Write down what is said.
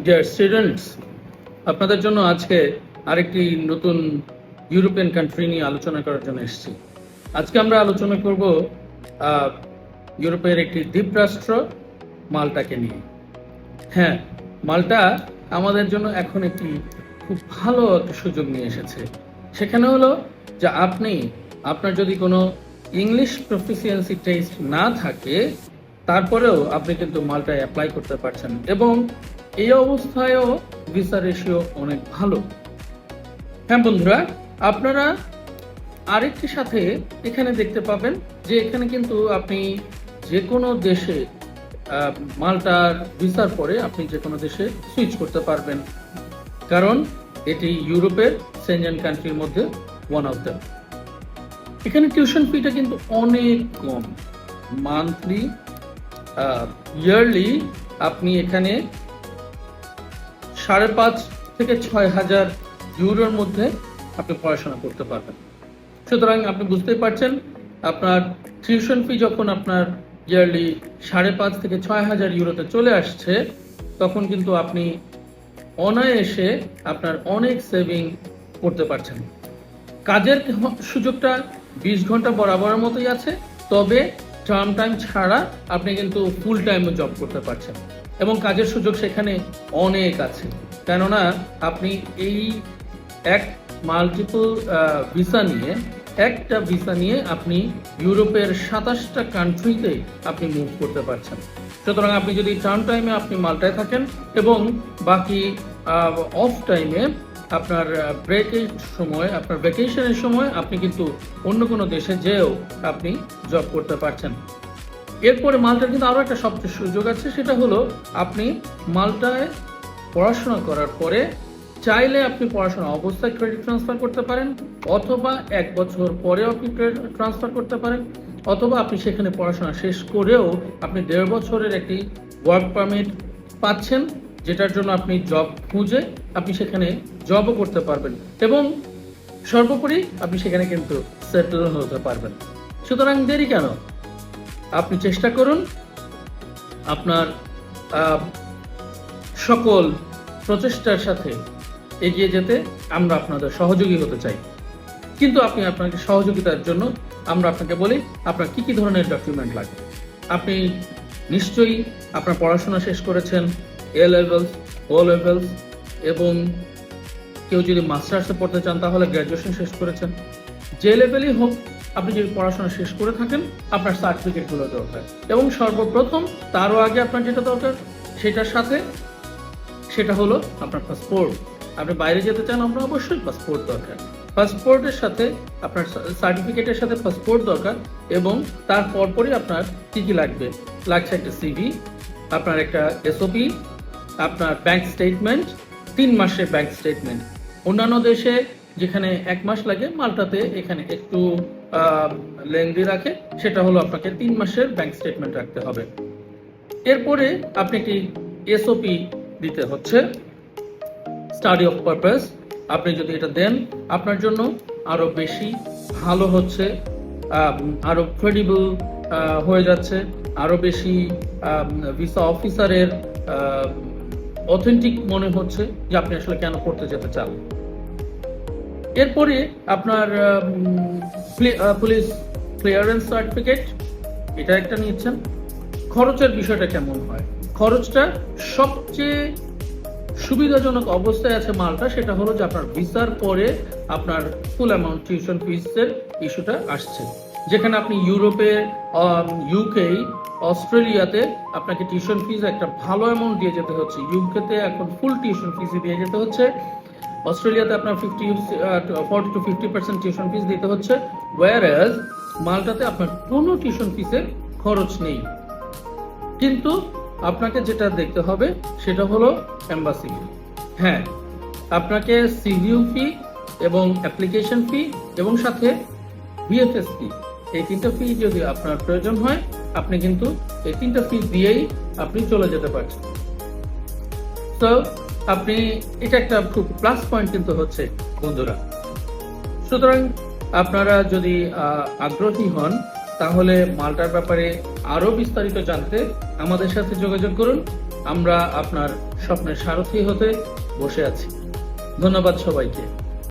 Dear students, আপনাদের জন্য আজকে আরেকটি নতুন ইউরোপিয়ান কান্ট্রি নিয়ে আলোচনা করার জন্য এসেছি। আজকে আমরা আলোচনা করব ইউরোপের একটি দ্বীপরাষ্ট্র মাল্টাকে নিয়ে। হ্যাঁ, মাল্টা আমাদের জন্য এখন একটি খুব ভালো একটা সুযোগ নিয়ে এসেছে। সেখানে হলো যে আপনার যদি কোনো ইংলিশ প্রফিসিয়েন্সি টেস্ট না থাকে, তারপরেও আপনি কিন্তু মাল্টায় অ্যাপ্লাই করতে পারছেন, এবং এই অবস্থায়ও ভিসা রেশিও অনেক ভালো। হ্যাঁ বন্ধুরা, আপনারা আরেকটি সাথে এখানে দেখতে পাবেন যে এখানে কিন্তু আপনি যে কোনো দেশে মাল্টার ভিসার পরে আপনি যে কোনো দেশে সুইচ করতে পারবেন, কারণ এটি ইউরোপের সেনজেন কান্ট্রির মধ্যে ওয়ান অফ দ্যাম। এখানে টিউশন ফিটা কিন্তু অনেক কম। মান্থলি ইয়ারলি আপনি এখানে 5,500 থেকে 6,000 ইউরোর মধ্যে আপনি পড়াশোনা করতে পারবেন। সুতরাং আপনি বুঝতেই পারছেন, আপনার টিউশন ফি যখন আপনার ইয়ারলি 5,500 থেকে 6,000 ইউরোতে চলে আসছে, তখন কিন্তু আপনি অনায়াসে আপনার অনেক সেভিং করতে পারছেন। কাজের সুযোগটা 20 ঘন্টা বরাবরের মতোই আছে, তবে টার্ম টাইম ছাড়া আপনি কিন্তু ফুল টাইমও জব করতে পারছেন, এবং কাজের সুযোগ সেখানে অনেক আছে। কেননা আপনি এই একটা ভিসা নিয়ে আপনি ইউরোপের 27টা কান্ট্রিতে আপনি মুভ করতে পারছেন। সুতরাং আপনি যদি টার্ম টাইমে আপনি মাল্টায় থাকেন এবং বাকি অফ টাইমে আপনার ব্রেকের সময়, আপনার ভ্যাকেশনের সময় আপনি কিন্তু অন্য কোনো দেশে যেও আপনি জব করতে পারছেন। এরপরে মাল্টার কিন্তু আরও একটা সবচেয়ে সুযোগ আছে, সেটা হলো আপনি মাল্টায় পড়াশোনা করার পরে চাইলে আপনি পড়াশোনা অবস্থায় ক্রেডিট ট্রান্সফার করতে পারেন, অথবা 1 বছর পরেও আপনি ক্রেডিট ট্রান্সফার করতে পারেন, অথবা আপনি সেখানে পড়াশোনা শেষ করেও আপনি 1.5 বছরের একটি ওয়ার্ক পারমিট পাচ্ছেন, যেটার জন্য আপনি জব খুঁজে আপনি সেখানে জবও করতে পারবেন, এবং সর্বোপরি আপনি সেখানে কিন্তু সেটেল হতে পারবেন। সুতরাং দেরি কেন? আপনি চেষ্টা করুন আপনার সকল প্রচেষ্টার সাথে এগিয়ে যেতে। আমরা আপনাদের সহযোগী হতে চাই, কিন্তু আপনাকে সহযোগিতার জন্য আমরা আপনাকে বলি আপনার কি কি ধরনের ডকুমেন্ট লাগবে। আপনি নিশ্চয়ই আপনার পড়াশোনা শেষ করেছেন, এ লেভেলস, ও লেভেলস, এবং কেউ যদি মাস্টার্সে পড়তে চান তাহলে গ্র্যাজুয়েশন শেষ করেছেন। যে লেভেলই হোক, আপনি যদি পড়াশোনা শেষ করে থাকেন, আপনার সার্টিফিকেটগুলো দরকার, এবং সর্বপ্রথম তারও আগে আপনার যেটা দরকার সেটা হলো আপনার পাসপোর্ট। আপনি বাইরে যেতে চান, আপনার অবশ্যই পাসপোর্ট দরকার। পাসপোর্টের সাথে আপনার সার্টিফিকেটের সাথে পাসপোর্ট দরকার, এবং তার পরপরই আপনার কি লাগছে একটা সিভি, আপনার একটা এসওপি, আপনার ব্যাংক স্টেটমেন্ট, 3 মাসের ব্যাংক স্টেটমেন্ট। অন্যান্য দেশে যেখানে 1 মাস লাগে, মাল্টাতে এখানে একটু লেন্দি রাখে, সেটা হলো আপনাকে 3 মাসের ব্যাংক স্টেটমেন্ট রাখতে হবে। এরপরে আপনি একটি এসওপি দিতে হচ্ছে, স্টাডি অফ পারপাস। আপনি যদি এটা দেন, আপনার জন্য আরো বেশি ভালো হচ্ছে, আরো ক্রেডিবল হয়ে যাচ্ছে, আরো বেশি ভিসা অফিসারের অথেন্টিক মনে হচ্ছে যে আপনি আসলে কেন করতে যেতে চান। এরপরে আপনার পুলিশ ক্লিয়ারেন্স সার্টিফিকেট, এটা একটা নিচ্ছেন। খরচের বিষয়টা কেমন হয়? খরচটা সবচেয়ে সুবিধাজনক অবস্থায় আছে মাল্টা, সেটা হলো যে আপনার ভিসার পরে আপনার ফুল অ্যামাউন্ট টিউশন ফিসের ইস্যুটা আসছে, যেখানে আপনি ইউরোপে, ইউকে, অস্ট্রেলিয়াতে আপনাকে টিউশন ফিস একটা ভালো অ্যামাউন্ট দিয়ে যেতে হচ্ছে। ইউকেতে এখন ফুল টিউশন ফিস দিয়ে যেতে হচ্ছে, অস্ট্রেলিয়াতে আপনার 40 to 50% টিউশন ফিস দিতে হচ্ছে, ওয়্যারএজ মাল্টাতে আপনার কোনো টিউশন ফিসের খরচ নেই। কিন্তু আপনাকে যেটা দেখতে হবে সেটা হলো এম্বাসি ফি। হ্যাঁ, আপনাকে সিভিউ ফি এবং অ্যাপ্লিকেশন ফি এবং সাথে ভিএফএস ফি, এই 3টা ফি যদি আপনার প্রয়োজন হয়, আপনি কিন্তু এই 3টা ফি দিয়েই আপনি চলে যেতে পারছেন। তো আপনি এটা একটা খুব প্লাস পয়েন্ট কিন্তু হচ্ছে বন্ধুরা। সুতরাং আপনারা যদি আগ্রহী হন, তাহলে মাল্টার ব্যাপারে আরো বিস্তারিত জানতে আমাদের সাথে যোগাযোগ করুন। আমরা আপনার স্বপ্নের সারথি হতে বসে আছি। ধন্যবাদ সবাইকে।